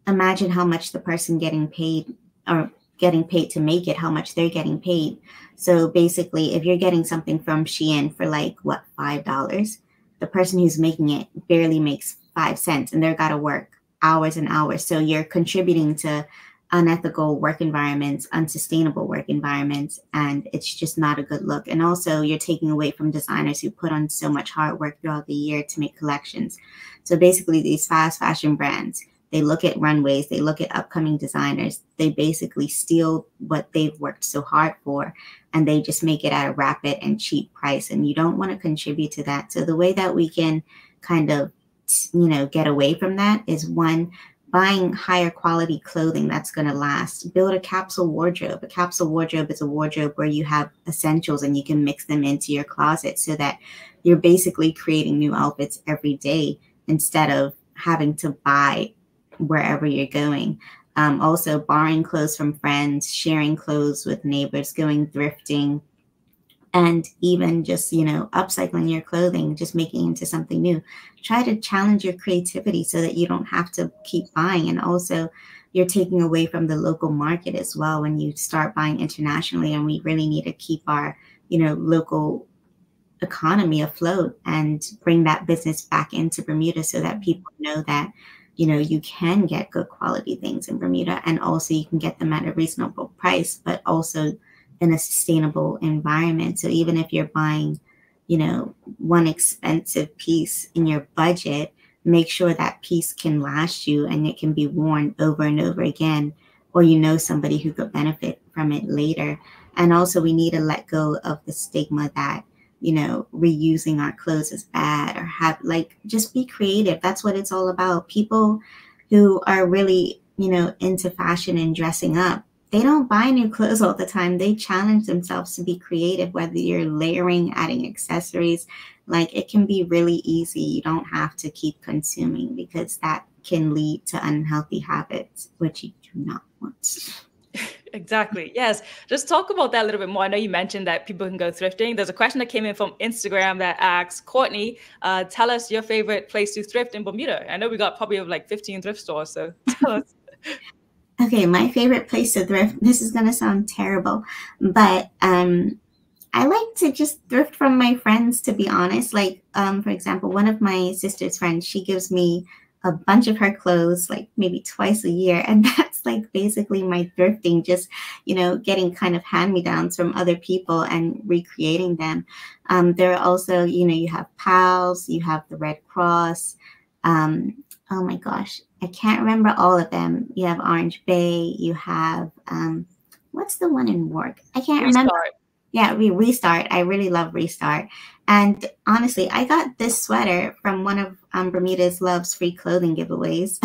imagine how much the person getting paid or getting paid to make it, how much they're getting paid. So basically, if you're getting something from Shein for like, what, $5, the person who's making it barely makes 5 cents, and they're got to work hours and hours. So you're contributing to unethical work environments, unsustainable work environments, and it's just not a good look. And also you're taking away from designers who put on so much hard work throughout the year to make collections. So basically these fast fashion brands, they look at runways, they look at upcoming designers, they basically steal what they've worked so hard for, and they just make it at a rapid and cheap price. And you don't want to contribute to that. So the way that we can kind of, get away from that is, one, buying higher quality clothing that's going to last. Build a capsule wardrobe. A capsule wardrobe is a wardrobe where you have essentials and you can mix them into your closet, so that you're basically creating new outfits every day instead of having to buy wherever you're going. Also borrowing clothes from friends, sharing clothes with neighbors, going thrifting, and even just, upcycling your clothing, just making it into something new. Try to challenge your creativity so that you don't have to keep buying. And also you're taking away from the local market as well when you start buying internationally. And we really need to keep our, local economy afloat and bring that business back into Bermuda so that people know that, you can get good quality things in Bermuda, and also you can get them at a reasonable price, but also in a sustainable environment. So even if you're buying, one expensive piece in your budget, make sure that piece can last you and it can be worn over and over again, or somebody who could benefit from it later. And also we need to let go of the stigma that, reusing our clothes is bad, or just be creative. That's what it's all about. People who are really, into fashion and dressing up, they don't buy new clothes all the time. They challenge themselves to be creative, whether you're layering, adding accessories. It can be really easy. You don't have to keep consuming, because that can lead to unhealthy habits, which you do not want. Exactly. Yes. Just talk about that a little bit more. I know you mentioned that people can go thrifting. There's a question that came in from Instagram that asks, Courtney, tell us your favorite place to thrift in Bermuda. I know we got probably like 15 thrift stores, so tell us. Okay, my favorite place to thrift, this is going to sound terrible, but I like to just thrift from my friends, to be honest. For example, one of my sister's friends, she gives me a bunch of her clothes, maybe twice a year. And that's basically my thrifting, just, getting kind of hand-me-downs from other people and recreating them. There are also, you have PALS, you have the Red Cross. Oh my gosh, I can't remember all of them. You have Orange Bay, you have, what's the one in Warwick? I can't remember. Yeah, Restart. I really love Restart. And honestly, I got this sweater from one of Bermuda's Love's free clothing giveaways.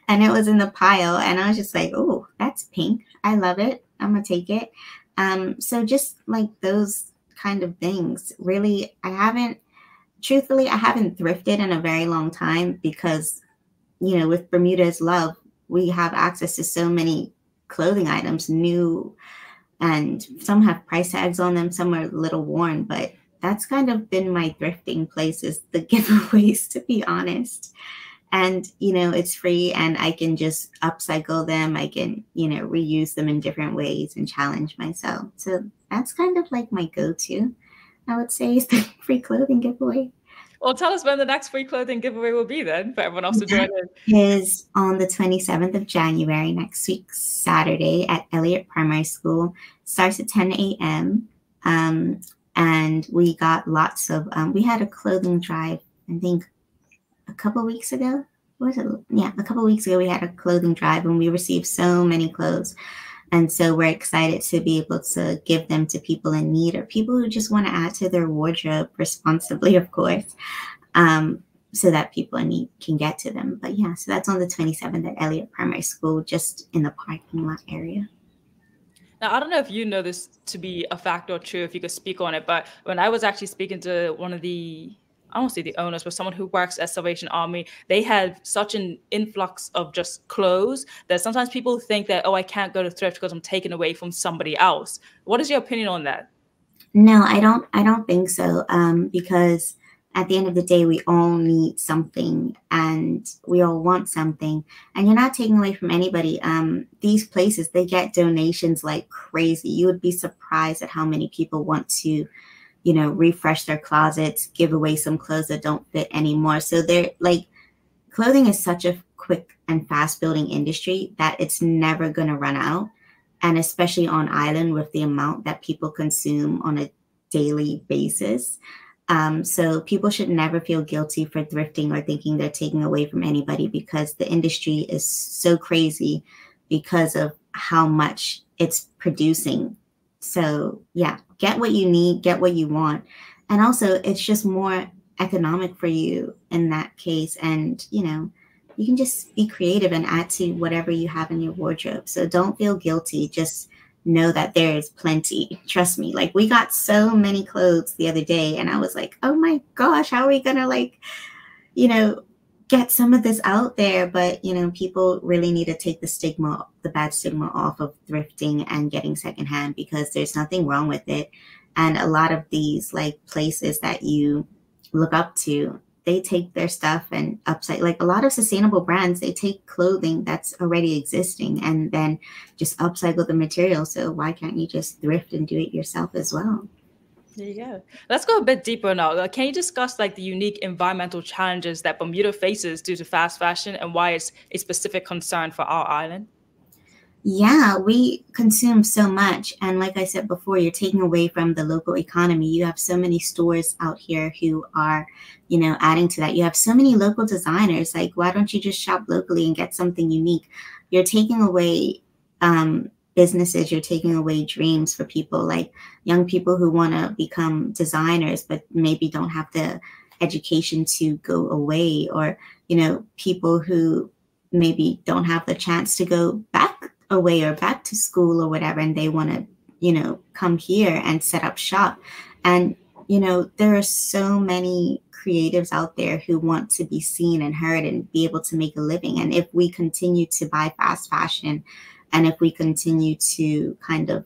And it was in the pile. And I was just like, oh, that's pink. I love it. I'm going to take it. So just those kind of things. Really, truthfully, I haven't thrifted in a very long time, because, with Bermuda's Love, we have access to so many clothing items, new, and some have price tags on them, some are a little worn, but that's kind of been my thrifting places, the giveaways, to be honest. And, it's free, and I can just upcycle them. I can, reuse them in different ways and challenge myself. So that's kind of my go-to, I would say, is the free clothing giveaway. Well, tell us when the next free clothing giveaway will be then, for everyone else to join in. It is on the 27th of January, next week, Saturday, at Elliott Primary School. Starts at 10 a.m. And we got lots of, we had a clothing drive, I think a couple weeks ago. Was it? Yeah, a couple weeks ago we had a clothing drive, and we received so many clothes. And so we're excited to be able to give them to people in need, or people who just want to add to their wardrobe responsibly, of course, so that people in need can get to them. But yeah, so that's on the 27th at Elliott Primary School, just in the parking lot area. Now, I don't know if you know this to be a fact or true, if you could speak on it, but when I was actually speaking to one of the, I won't say the owners, but someone who works at Salvation Army, they had such an influx of just clothes that sometimes people think that, oh, I can't go to thrift because I'm taken away from somebody else. What is your opinion on that? No, I don't think so. Because at the end of the day, we all need something and we all want something. And you're not taking away from anybody. These places, they get donations like crazy. You would be surprised at how many people want to, you know, refresh their closets, give away some clothes that don't fit anymore. So they're like, clothing is such a quick and fast building industry that it's never going to run out. And especially on island with the amount that people consume on a daily basis. So people should never feel guilty for thrifting or thinking they're taking away from anybody, because the industry is so crazy because of how much it's producing. So yeah, get what you need, get what you want. And also it's just more economic for you in that case. And, you know, you can just be creative and add to whatever you have in your wardrobe. So don't feel guilty. Just know that there is plenty. Trust me. Like, we got so many clothes the other day and I was like, oh my gosh, how are we gonna, like, you know, get some of this out there? But, you know, people really need to take the stigma, the bad stigma off of thrifting and getting secondhand, because there's nothing wrong with it. And a lot of these like places that you look up to, they take their stuff and upcycle. Like a lot of sustainable brands, they take clothing that's already existing and then just upcycle the material. So why can't you just thrift and do it yourself as well? There you go. Let's go a bit deeper now. Can you discuss like the unique environmental challenges that Bermuda faces due to fast fashion and why it's a specific concern for our island? Yeah, we consume so much. And like I said before, you're taking away from the local economy. You have so many stores out here who are, you know, adding to that. You have so many local designers. Like, why don't you just shop locally and get something unique? You're taking away businesses. You're taking away dreams for people, like young people who want to become designers, but maybe don't have the education to go away, or, you know, people who maybe don't have the chance to go back away or back to school or whatever, and they want to, you know, come here and set up shop. And, you know, there are so many creatives out there who want to be seen and heard and be able to make a living. And if we continue to buy fast fashion, and if we continue to kind of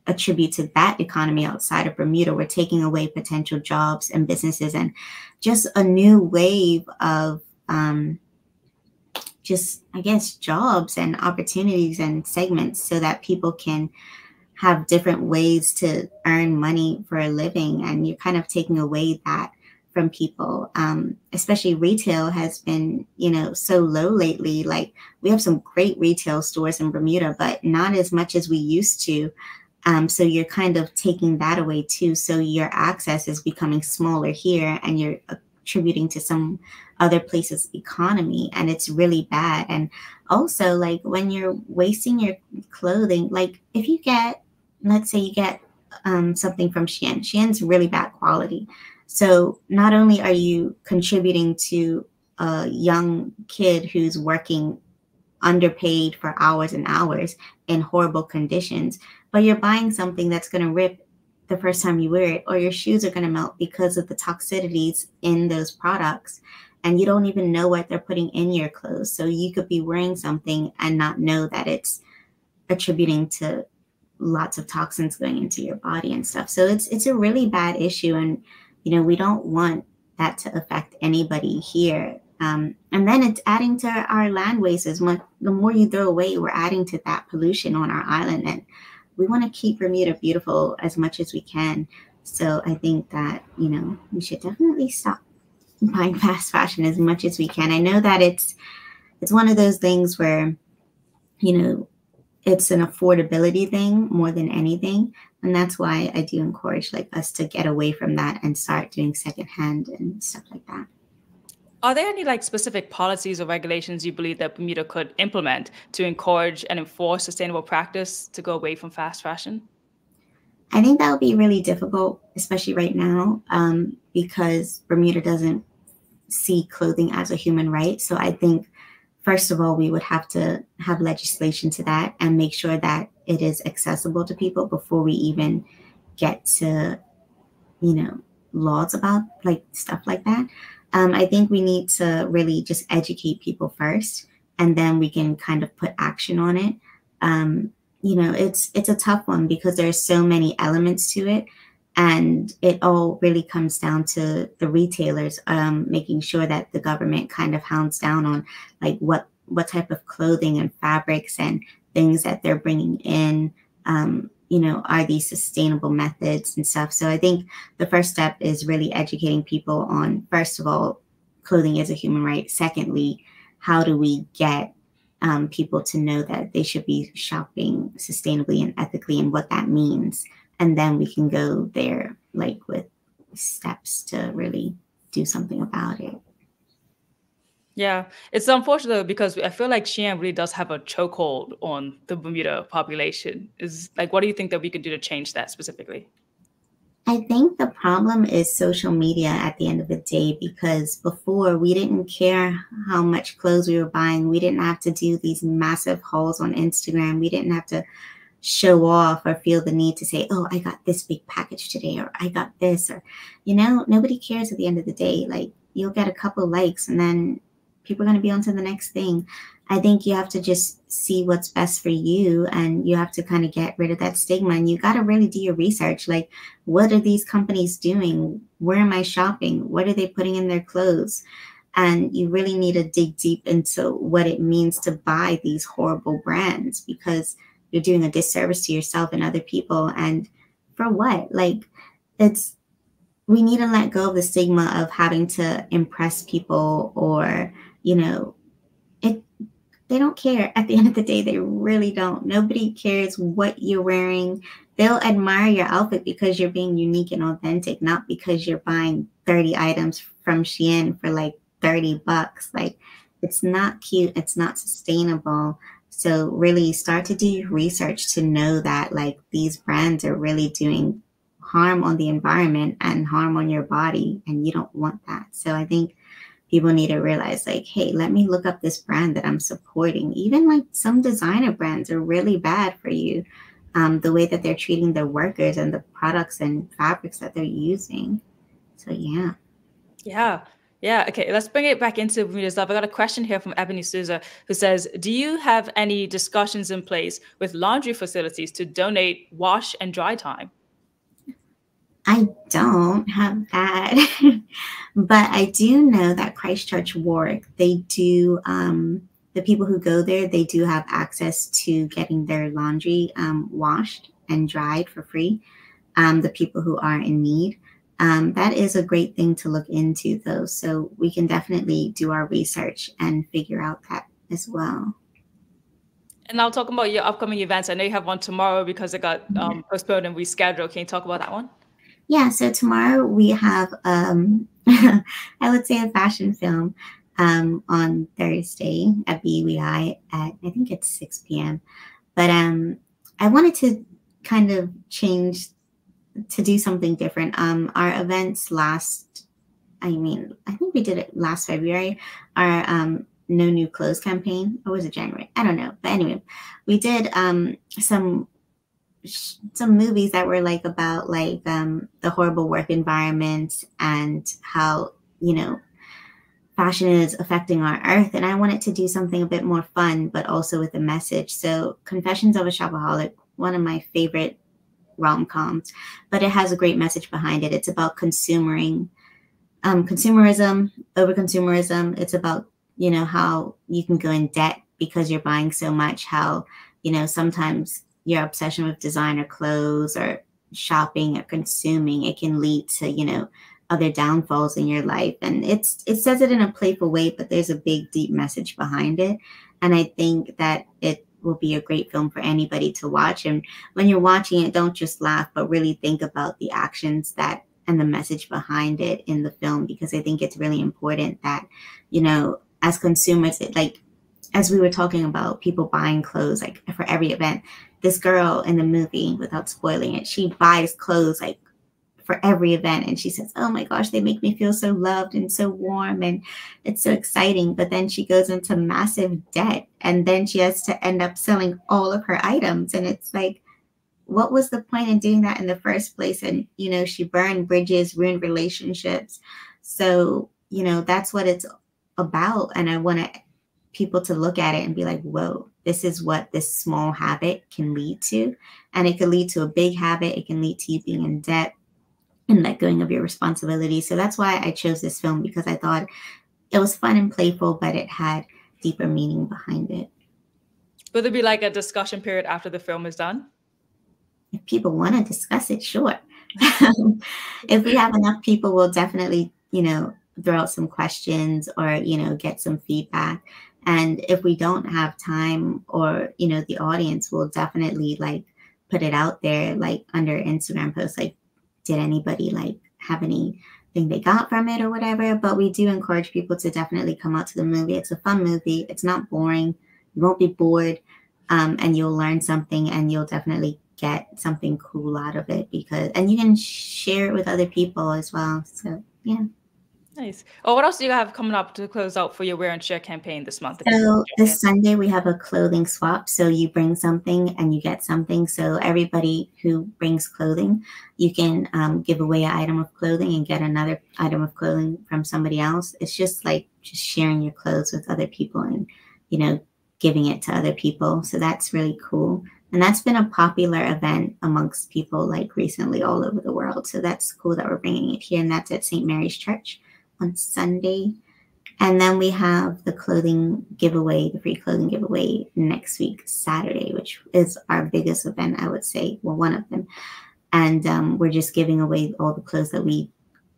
attribute to that economy outside of Bermuda, we're taking away potential jobs and businesses and just a new wave of just, I guess, jobs and opportunities and segments, so that people can have different ways to earn money for a living. And you're kind of taking away that from people. Especially retail has been, you know, so low lately. Like, we have some great retail stores in Bermuda, but not as much as we used to. So you're kind of taking that away too. So your access is becoming smaller here, and you're attributing to some other places' economy, and it's really bad. And also, like, when you're wasting your clothing, like if you get, let's say you get something from Shein's really bad quality. So not only are you contributing to a young kid who's working underpaid for hours and hours in horrible conditions, but you're buying something that's going to rip the first time you wear it, or your shoes are going to melt because of the toxicities in those products. And you don't even know what they're putting in your clothes. So you could be wearing something and not know that it's attributing to lots of toxins going into your body and stuff. So it's a really bad issue. And, you know, we don't want that to affect anybody here. And then it's adding to our landways. The more you throw away, we're adding to that pollution on our island. And we want to keep Bermuda beautiful as much as we can. So I think that, you know, we should definitely stop buying fast fashion as much as we can. I know that it's one of those things where, you know, it's an affordability thing more than anything. And that's why I do encourage like us to get away from that and start doing secondhand and stuff like that. Are there any like specific policies or regulations you believe that Bermuda could implement to encourage and enforce sustainable practice to go away from fast fashion? I think that would be really difficult, especially right now, because Bermuda doesn't see clothing as a human right. So I think, first of all, we would have to have legislation to that and make sure that it is accessible to people before we even get to, you know, laws about like stuff like that. I think we need to really just educate people first, and then we can kind of put action on it. You know, it's a tough one because there's so many elements to it. And it all really comes down to the retailers making sure that the government kind of hounds down on like what type of clothing and fabrics and things that they're bringing in, are these sustainable methods and stuff. So I think the first step is really educating people on, first of all, clothing is a human right. Secondly, how do we get people to know that they should be shopping sustainably and ethically and what that means? And then we can go there like with steps to really do something about it. Yeah, it's unfortunate because I feel like Shein really does have a chokehold on the Bermuda population. Is like, what do you think that we could do to change that specifically? I think the problem is social media at the end of the day, because before we didn't care how much clothes we were buying. We didn't have to do these massive hauls on Instagram. We didn't have to show off or feel the need to say, oh, I got this big package today, or I got this, or, nobody cares at the end of the day. Like, you'll get a couple likes and then people are going to be on to the next thing. I think you have to just see what's best for you, and you have to kind of get rid of that stigma, and you got to really do your research. Like, what are these companies doing? Where am I shopping? What are they putting in their clothes? And you really need to dig deep into what it means to buy these horrible brands, because you're doing a disservice to yourself and other people. And for what? Like, we need to let go of the stigma of having to impress people, or, they don't care. At the end of the day, they really don't. Nobody cares what you're wearing. They'll admire your outfit because you're being unique and authentic, not because you're buying 30 items from Shein for like $30. Like, it's not cute. It's not sustainable. So really start to do your research to know that like these brands are really doing harm on the environment and harm on your body, and you don't want that. So I think people need to realize like, hey, let me look up this brand that I'm supporting. Even like some designer brands are really bad for you. The way that they're treating their workers and the products and fabrics that they're using. So yeah. Yeah. Okay, let's bring it back into Bermuda stuff. I got a question here from Ebony Souza, who says, do you have any discussions in place with laundry facilities to donate wash and dry time? I don't have that, but I do know that Christchurch Warwick, they do, the people who go there, they do have access to getting their laundry washed and dried for free. The people who are in need. That is a great thing to look into, though. So we can definitely do our research and figure out that as well. And now talking about your upcoming events, I know you have one tomorrow because it got postponed and rescheduled. Can you talk about that one? Yeah, so tomorrow we have, I would say, a fashion film on Thursday at BUI at, I think it's 6 p.m. But I wanted to kind of change to do something different. Our events I think we did it last February, our No New Clothes campaign, or was it January? I don't know. But anyway, we did some movies that were like about like the horrible work environment and how, fashion is affecting our earth. And I wanted to do something a bit more fun, but also with a message. So Confessions of a Shopaholic, one of my favorite rom-coms, but it has a great message behind it. It's about consumerism, over consumerism. It's about, how you can go in debt because you're buying so much, how, sometimes your obsession with designer clothes or shopping or consuming, it can lead to, other downfalls in your life. And it says it in a playful way, but there's a big, deep message behind it. And I think that it will be a great film for anybody to watch. And when you're watching it, don't just laugh, but really think about the actions and the message behind it in the film, because I think it's really important that, as consumers, as we were talking about people buying clothes, like for every event, this girl in the movie, without spoiling it, she buys clothes like for every event. And she says, oh my gosh, they make me feel so loved and so warm. And it's so exciting. But then she goes into massive debt, and then she has to end up selling all of her items. And it's like, what was the point in doing that in the first place? And, she burned bridges, ruined relationships. So, that's what it's about. And I want people to look at it and be like, whoa, this is what this small habit can lead to. And it could lead to a big habit. It can lead to you being in debt. and let going of your responsibility. So that's why I chose this film, because I thought it was fun and playful, but it had deeper meaning behind it. Will there be like a discussion period after the film is done? If people want to discuss it, sure. If we have enough people, we'll definitely, throw out some questions or, get some feedback. And if we don't have time, or, the audience will definitely like put it out there, like under Instagram posts, like, did anybody like have anything they got from it or whatever? But we do encourage people to definitely come out to the movie. It's a fun movie. It's not boring. You won't be bored, and you'll learn something, and you'll definitely get something cool out of it, and you can share it with other people as well. So yeah. Nice. Oh, what else do you have coming up to close out for your Wear and Share campaign this month? So this Sunday we have a clothing swap. So you bring something and you get something. So everybody who brings clothing, you can give away an item of clothing and get another item of clothing from somebody else. It's just like sharing your clothes with other people and, giving it to other people. So that's really cool. And that's been a popular event amongst people like recently all over the world. So that's cool that we're bringing it here. And that's at St. Mary's Church on Sunday. And then we have the clothing giveaway, the free clothing giveaway next week, Saturday, which is our biggest event, I would say. Well, one of them. And we're just giving away all the clothes that we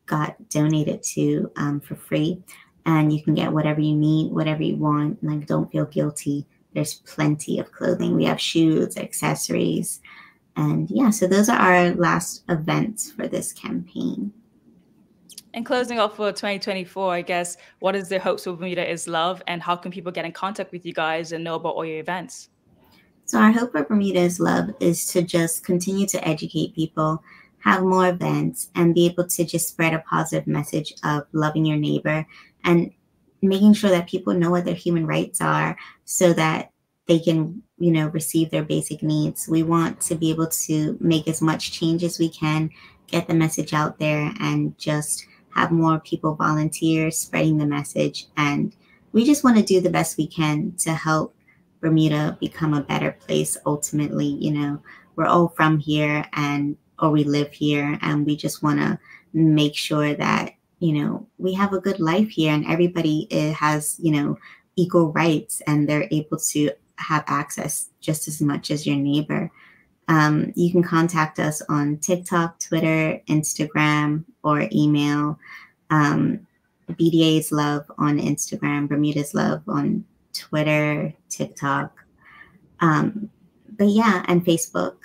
got donated to for free. And you can get whatever you need, whatever you want. Like, don't feel guilty. There's plenty of clothing. We have shoes, accessories. And yeah, so those are our last events for this campaign. And closing off for 2024, I guess, what is the hopes for Bermuda is Love, and how can people get in contact with you guys and know about all your events? So our hope for Bermuda is Love is to just continue to educate people, have more events, and be able to just spread a positive message of loving your neighbor and making sure that people know what their human rights are so that they can, receive their basic needs. We want to be able to make as much change as we can, get the message out there, and just have more people volunteer spreading the message. And we just want to do the best we can to help Bermuda become a better place. Ultimately, we're all from here or we live here, and we just want to make sure that, we have a good life here, and everybody has, equal rights, and they're able to have access just as much as your neighbor. You can contact us on TikTok, Twitter, Instagram, or email. BDA's Love on Instagram, Bermuda's Love on Twitter, TikTok, but yeah, and Facebook.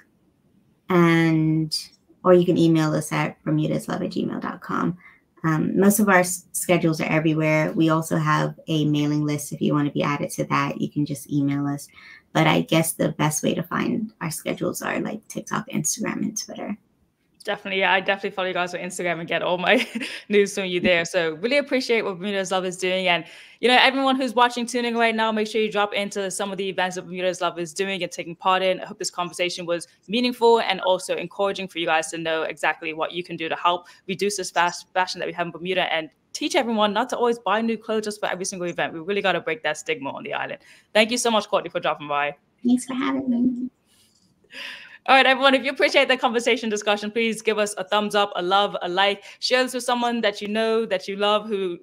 Or you can email us at bermudaslove@gmail.com. Most of our schedules are everywhere. We also have a mailing list. If you want to be added to that, you can just email us. But I guess the best way to find our schedules are like TikTok, Instagram, and Twitter. Definitely. Yeah, I definitely follow you guys on Instagram and get all my news from you there. So really appreciate what Bermuda's Love is doing. And, everyone who's watching, tuning right now, make sure you drop into some of the events that Bermuda's Love is doing and taking part in. I hope this conversation was meaningful and also encouraging for you guys to know exactly what you can do to help reduce this fast fashion that we have in Bermuda and teach everyone not to always buy new clothes just for every single event. We really got to break that stigma on the island. Thank you so much, Courtney, for dropping by. Thanks for having me. All right, everyone, if you appreciate the conversation discussion, please give us a thumbs up, a love, a like. Share this with someone that you know, that you love, who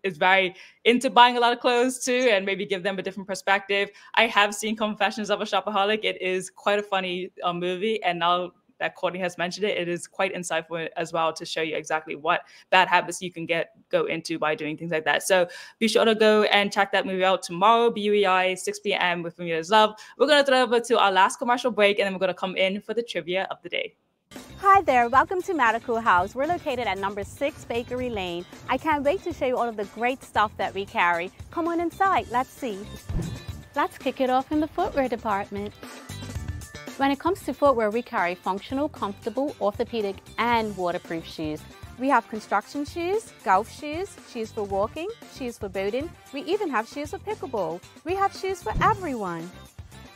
is very into buying a lot of clothes too, and maybe give them a different perspective. I have seen Confessions of a Shopaholic. It is quite a funny movie, and now that Courtney has mentioned it, it is quite insightful as well to show you exactly what bad habits you can go into by doing things like that. So be sure to go and check that movie out tomorrow, BUEI, 6 p.m. with Bermuda's Love. We're going to throw over to our last commercial break, and then we're going to come in for the trivia of the day. Hi there, welcome to Medical House. We're located at number 6 Bakery Lane. I can't wait to show you all of the great stuff that we carry. Come on inside, let's see. Let's kick it off in the footwear department. When it comes to footwear, we carry functional, comfortable, orthopedic, and waterproof shoes. We have construction shoes, golf shoes, shoes for walking, shoes for boating. We even have shoes for pickleball. We have shoes for everyone.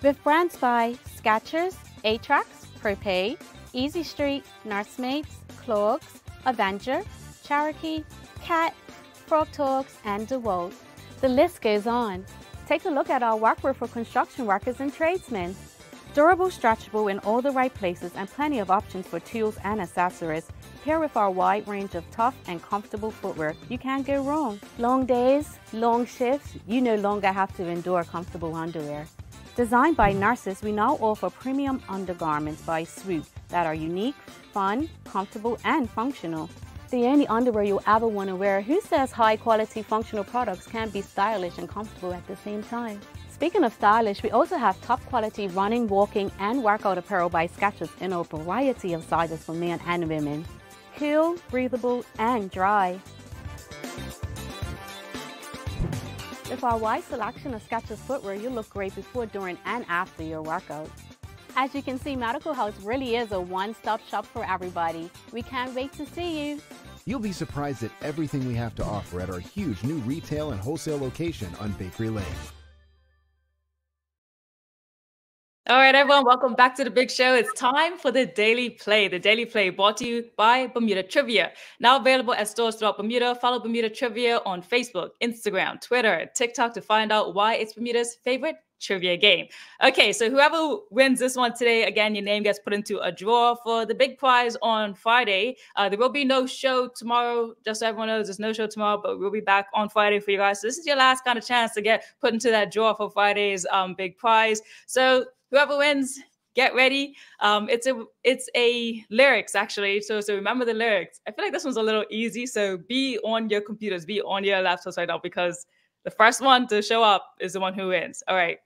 With brands by Skechers, Atrax, Propay, Easy Street, Nursemates, Clogs, Avenger, Cherokee, Cat, Frog Talks, and DeWalt. The list goes on. Take a look at our workwear for construction workers and tradesmen. Durable, stretchable in all the right places, and plenty of options for tools and accessories. Paired with our wide range of tough and comfortable footwear, you can't go wrong. Long days, long shifts, you no longer have to endure comfortable underwear. Designed by nurses, we now offer premium undergarments by Swoop that are unique, fun, comfortable, and functional. The only underwear you'll ever want to wear. Who says high-quality functional products can't be stylish and comfortable at the same time? Speaking of stylish, we also have top-quality running, walking, and workout apparel by Skechers in a variety of sizes for men and women. Cool, breathable, and dry. With our wide selection of Skechers footwear, you'll look great before, during, and after your workout. As you can see, Medical House really is a one-stop shop for everybody. We can't wait to see you. You'll be surprised at everything we have to offer at our huge new retail and wholesale location on Bakery Lane. All right, everyone, welcome back to the big show. It's time for the Daily Play. The Daily Play brought to you by Bermuda Trivia. Now available at stores throughout Bermuda. Follow Bermuda Trivia on Facebook, Instagram, Twitter, TikTok to find out why it's Bermuda's favorite trivia game. Okay, so whoever wins this one today, again, your name gets put into a draw for the big prize on Friday. There will be no show tomorrow. Just so everyone knows, there's no show tomorrow, but we'll be back on Friday for you guys. So this is your last kind of chance to get put into that draw for Friday's big prize. So whoever wins, get ready. It's a lyrics actually. So remember the lyrics. I feel like this one's a little easy. So be on your computers, be on your laptops right now, because the first one to show up is the one who wins. All right.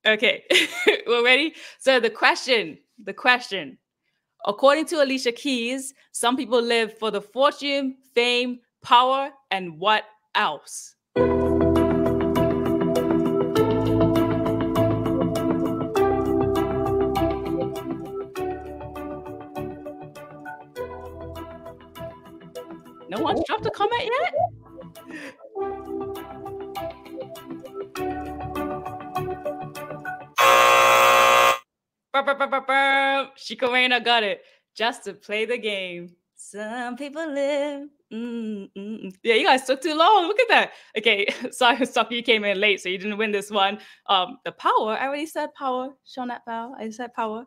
Okay, we're ready. So the question. According to Alicia Keys, some people live for the fortune, fame, power, and what else? No one's dropped a comment yet? Shikarena got it. Just to play the game. Some people live. Yeah, you guys took too long. Look at that. Okay, sorry, you came in late, so you didn't win this one. The power. I already said power. Shown that power. I said power.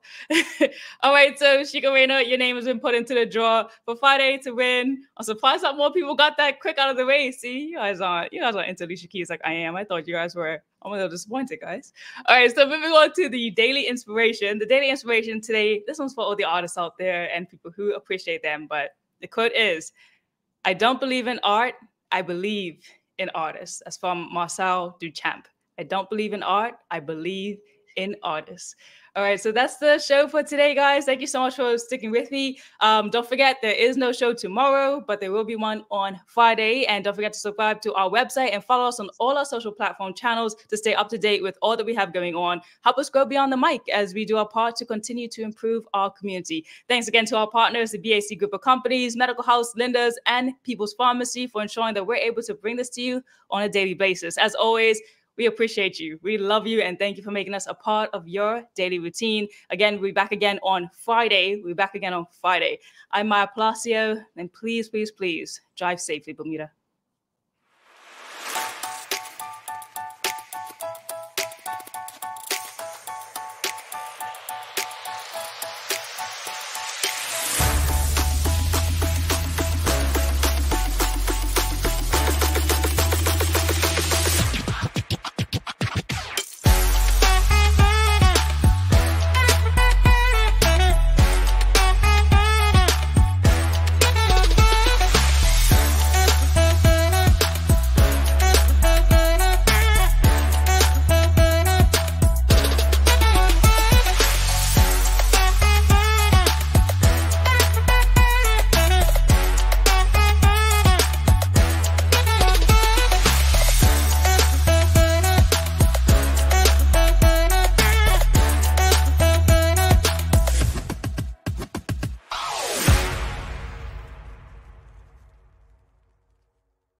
All right, so Shikarena, your name has been put into the draw for Friday to win. I'm surprised that more people got that quick out of the way. See, you guys aren't into Alicia Keys like I am. I thought you guys were. I'm a little disappointed, guys. All right, so moving on to the daily inspiration. The daily inspiration today, this one's for all the artists out there and people who appreciate them. But the quote is, I don't believe in art, I believe in artists. That's from Marcel Duchamp. I don't believe in art, I believe in artists. All right, so that's the show for today, guys. Thank you so much for sticking with me. Don't forget, there is no show tomorrow, but there will be one on Friday. And don't forget to subscribe to our website and follow us on all our social platform channels to stay up to date with all that we have going on. Help us grow beyond the mic as we do our part to continue to improve our community. Thanks again to our partners, the BAC Group of Companies, Medical House, Linda's, and People's Pharmacy for ensuring that we're able to bring this to you on a daily basis. As always, we appreciate you. We love you. And thank you for making us a part of your daily routine. Again, we'll be back again on Friday. I'm Maya Palacio. And please, please, please drive safely, Bermuda.